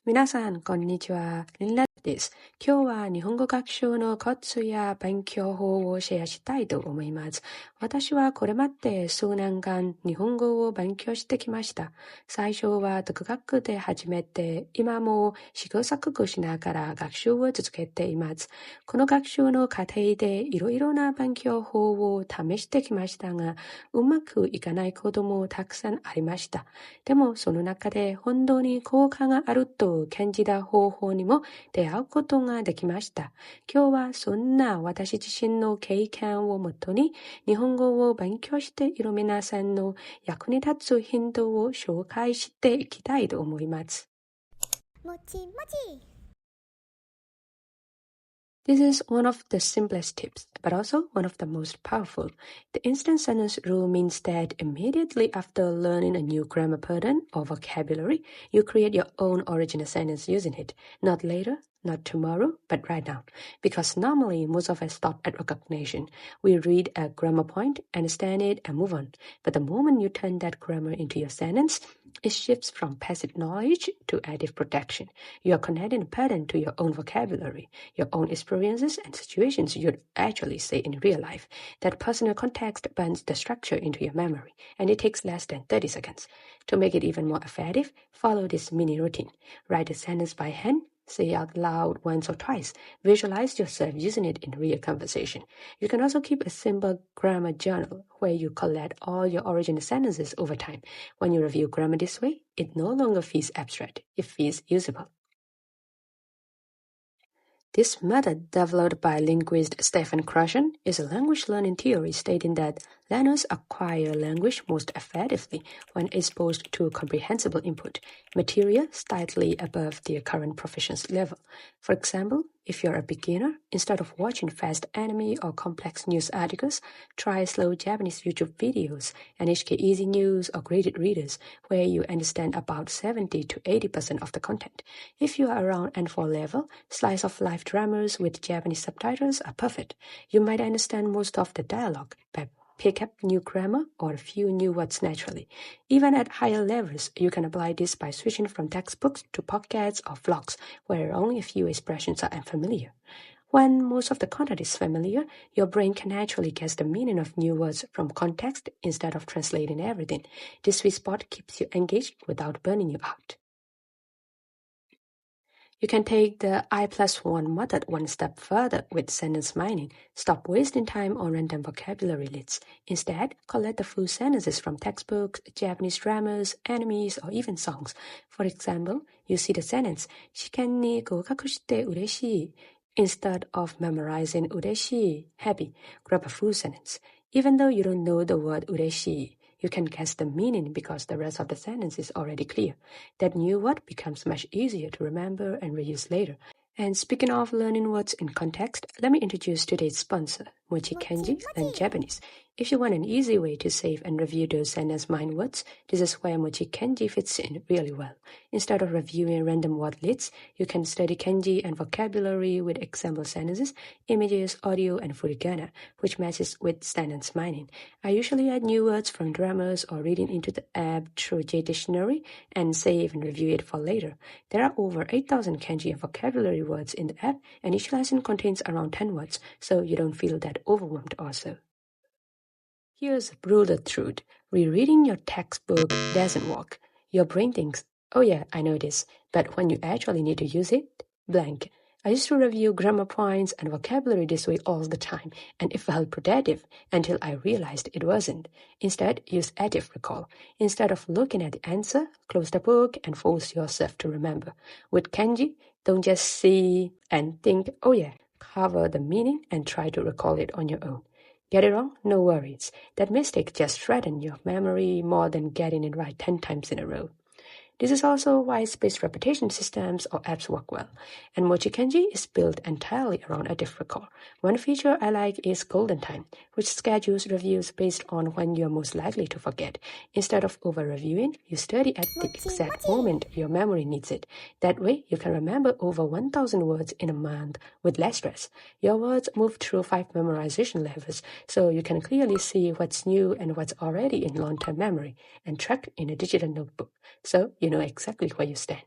皆さん、こんにちは。リンラです。今日は日本語学習のコツや勉強法をシェアしたいと思います。私はこれまで数年間日本語を勉強してきました。最初は独学で始めて、今も試行錯誤しながら学習を続けています。この学習の過程でいろいろな勉強法を試してきましたが、うまくいかないこともたくさんありました。でもその中で本当に効果があると感じた方法にも出会うことができました。今日はそんな私自身の経験をもとに日本語を勉強している皆さんの役に立つヒントを紹介していきたいと思います。もちもちThis is one of the simplest tips, but also one of the most powerful. The instant sentence rule means that immediately after learning a new grammar pattern or vocabulary, you create your own original sentence using it. Not later, not tomorrow, but right now. Because normally most of us stop at recognition. We read a grammar point, understand it, and move on. But the moment you turn that grammar into your sentence, it shifts from passive knowledge to active protection. You are connecting a pattern to your own vocabulary, your own experiences and situations you'd actually say in real life. That personal context burns the structure into your memory, and it takes less than 30 seconds. To make it even more effective, follow this mini routine. Write the sentence by hand, say out loud once or twice. Visualize yourself using it in real conversation. You can also keep a simple grammar journal where you collect all your original sentences over time. When you review grammar this way, it no longer feels abstract. It feels usable. This method, developed by linguist Stefan Krashen, is a language learning theory stating that learners acquire language most effectively when exposed to comprehensible input, material slightly above their current proficiency level. For example, if you're a beginner, instead of watching fast anime or complex news articles, try slow Japanese YouTube videos, NHK Easy News or graded readers, where you understand about 70 to 80% of the content. If you are around N4 level, slice of life dramas with Japanese subtitles are perfect. You might understand most of the dialogue, but pick up new grammar or a few new words naturally. Even at higher levels, you can apply this by switching from textbooks to podcasts or vlogs, where only a few expressions are unfamiliar. When most of the content is familiar, your brain can naturally guess the meaning of new words from context instead of translating everything. This sweet spot keeps you engaged without burning you out. You can take the I+1 method one step further with sentence mining. Stop wasting time on random vocabulary lists. Instead, collect the full sentences from textbooks, Japanese dramas, animes, or even songs. For example, you see the sentence, 試験に合格して嬉しい. Instead of memorizing 嬉しい, happy, grab a full sentence. Even though you don't know the word 嬉しい, you can guess the meaning because the rest of the sentence is already clear. That new word becomes much easier to remember and reuse later. And speaking of learning words in context, let me introduce today's sponsor, MochiKanji and Japanese. If you want an easy way to save and review those sentence mind words, this is where MochiKanji fits in really well. Instead of reviewing random word lists, you can study kanji and vocabulary with example sentences, images, audio, and furigana, which matches with sentence mining. I usually add new words from dramas or reading into the app through JDictionary and save and review it for later. There are over 8,000 kanji and vocabulary words in the app, and each lesson contains around 10 words, so you don't feel that overwhelmed also. Here's a brutal truth. Rereading your textbook doesn't work. Your brain thinks, oh yeah, I know this, but when you actually need to use it, blank. I used to review grammar points and vocabulary this way all the time, and it felt productive until I realized it wasn't. Instead, use active recall. Instead of looking at the answer, close the book and force yourself to remember. With kanji, don't just see and think, oh yeah, cover the meaning and try to recall it on your own. Get it wrong? No worries. That mistake just threatened your memory more than getting it right 10 times in a row. This is also why spaced repetition systems or apps work well. And MochiKanji is built entirely around active recall. One feature I like is Golden Time, which schedules reviews based on when you're most likely to forget. Instead of over-reviewing, you study at the exact moment your memory needs it. That way, you can remember over 1,000 words in a month with less stress. Your words move through 5 memorization levels, so you can clearly see what's new and what's already in long-term memory and track in a digital notebook. So you know exactly where you stand.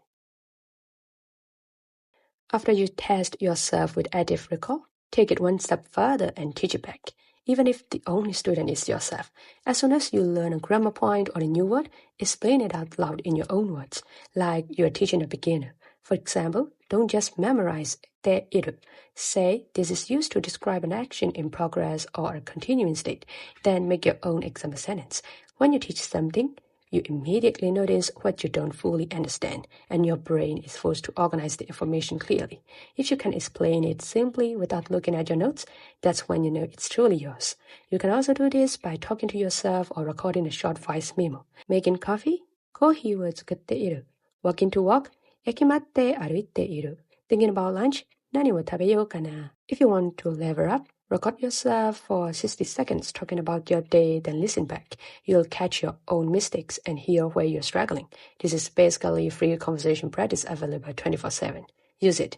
After you test yourself with active recall, take it one step further and teach it back. Even if the only student is yourself, as soon as you learn a grammar point or a new word, explain it out loud in your own words, like you're teaching a beginner. For example, don't just memorize te iru. Say this is used to describe an action in progress or a continuing state. Then make your own example sentence. When you teach something, you immediately notice what you don't fully understand, and your brain is forced to organize the information clearly. If you can explain it simply without looking at your notes, that's when you know it's truly yours. You can also do this by talking to yourself or recording a short voice memo. Making coffee? Kohi wo tsukutte iru. Walking to work? Ekimatte aruite iru. Thinking about lunch? Nani wo tabeyou kana? If you want to level up, record yourself for 60 seconds talking about your day, then listen back. You'll catch your own mistakes and hear where you're struggling. This is basically free conversation practice available 24/7. Use it.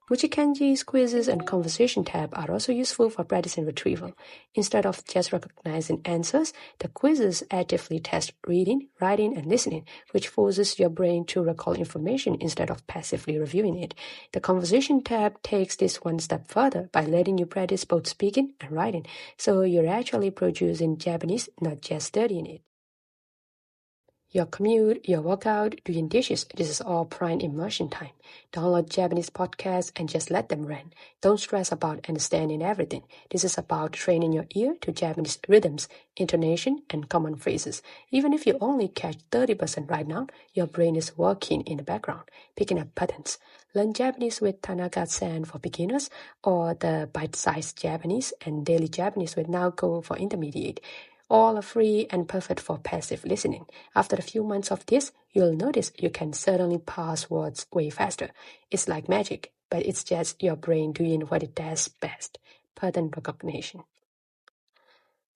MochiKanji's quizzes and conversation tab are also useful for practicing retrieval. Instead of just recognizing answers, the quizzes actively test reading, writing, and listening, which forces your brain to recall information instead of passively reviewing it. The conversation tab takes this one step further by letting you practice both speaking and writing, so you're actually producing Japanese, not just studying it. Your commute, your workout, doing dishes, this is all prime immersion time. Download Japanese podcasts and just let them run. Don't stress about understanding everything. This is about training your ear to Japanese rhythms, intonation, and common phrases. Even if you only catch 30% right now, your brain is working in the background, picking up patterns. Learn Japanese with Tanaka-san for beginners, or the bite-sized Japanese and daily Japanese with Nihongo for intermediate. All are free and perfect for passive listening. After a few months of this, you'll notice you can suddenly parse words way faster. It's like magic, but it's just your brain doing what it does best: pattern recognition.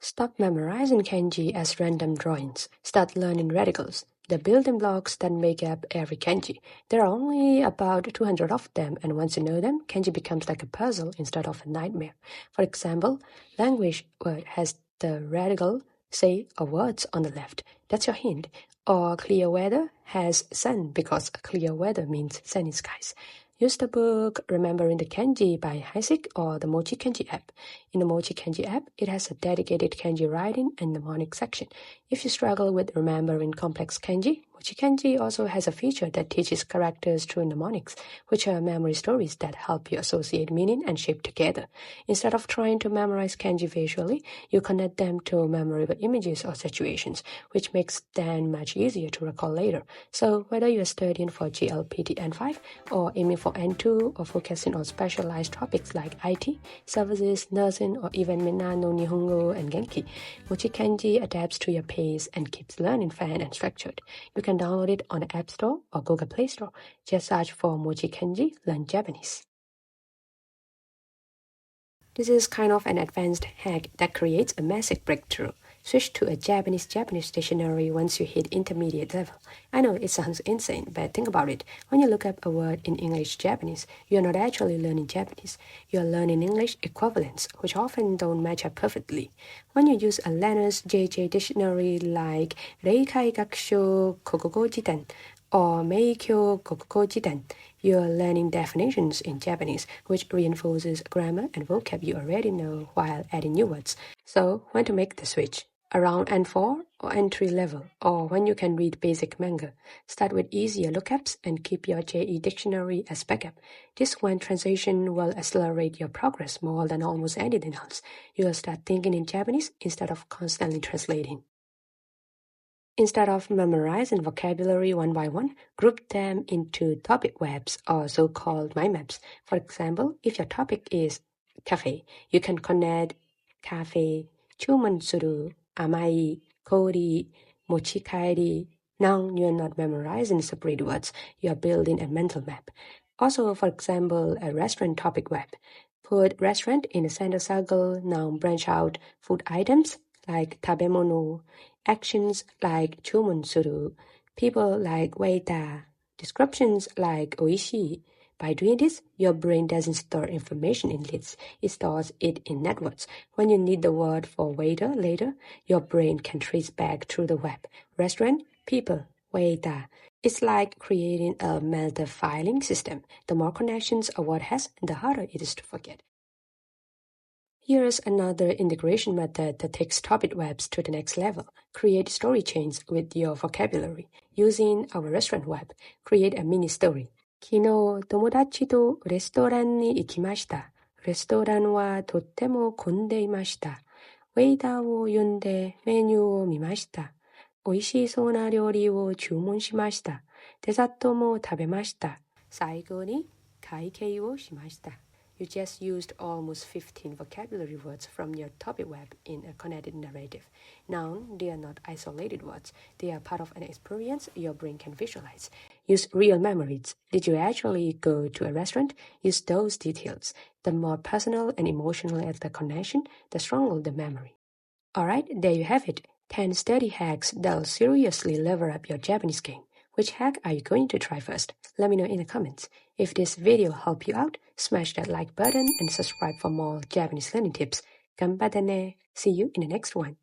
Stop memorizing kanji as random drawings. Start learning radicals, the building blocks that make up every kanji. There are only about 200 of them, and once you know them, kanji becomes like a puzzle instead of a nightmare. For example, language word has the radical say or words on the left. That's your hint. Or clear weather has sun because clear weather means sunny skies. Use the book Remembering the Kanji by Heisik or the MochiKanji App. In the MochiKanji App, it has a dedicated kanji writing and mnemonics section. If you struggle with remembering complex kanji, MochiKanji also has a feature that teaches characters through mnemonics, which are memory stories that help you associate meaning and shape together. Instead of trying to memorize kanji visually, you connect them to memorable images or situations, which makes them much easier to recall later. So whether you're studying for GLPT N5 or aiming for N2 or focusing on specialized topics like IT, services, nursing, or even Minna no Nihongo and Genki, MochiKanji adapts to your pace and keeps learning fun and structured. You can download it on the App Store or Google Play Store. Just search for MochiKanji Learn Japanese. This is kind of an advanced hack that creates a massive breakthrough. Switch to a Japanese dictionary once you hit intermediate level. I know it sounds insane, but think about it. When you look up a word in English Japanese, you're not actually learning Japanese. You're learning English equivalents, which often don't match up perfectly. When you use a Learner's JJ dictionary like Reikai Gakusho Kokugo Jiten or Meikyo Kokugo Jiten, you're learning definitions in Japanese, which reinforces grammar and vocab you already know while adding new words. So, when to make the switch? Around N4 or N3 level, or when you can read basic manga. Start with easier lookups and keep your JE dictionary as backup. This one translation will accelerate your progress more than almost anything else. You'll start thinking in Japanese instead of constantly translating. Instead of memorizing vocabulary one by one, group them into topic webs or so-called mind maps. For example, if your topic is cafe, you can connect cafe, 주문 suru, amai, kori, mochikairi. Now you're not memorizing separate words, you're building a mental map. Also, for example, a restaurant topic web. Put restaurant in the center circle, now branch out food items like tabemono, actions like 주문 suru, people like waita, descriptions like oishi. By doing this, your brain doesn't store information in lists, it stores it in networks. When you need the word for waiter later, your brain can trace back through the web. Restaurant, people, Waita. It's like creating a meta filing system. The more connections a word has, the harder it is to forget. Here's another integration method that takes topic webs to the next level. Create story chains with your vocabulary. Using our restaurant web, create a mini story. 昨日、友達とレストランに行きました。レストランはとっても混んでいました。ウェイターを呼んでメニューを見ました。美味しそうな料理を注文しました。デザートも食べました。最後に会計をしました。You just used almost 15 vocabulary words from your topic web in a connected narrative. Now, they are not isolated words. They are part of an experience your brain can visualize. Use real memories. Did you actually go to a restaurant? Use those details. The more personal and emotional the connection, the stronger the memory. Alright, there you have it. 10 study hacks that'll seriously level up your Japanese game. Which hack are you going to try first? Let me know in the comments. If this video helped you out, smash that like button and subscribe for more Japanese learning tips. Ganbatte ne! See you in the next one.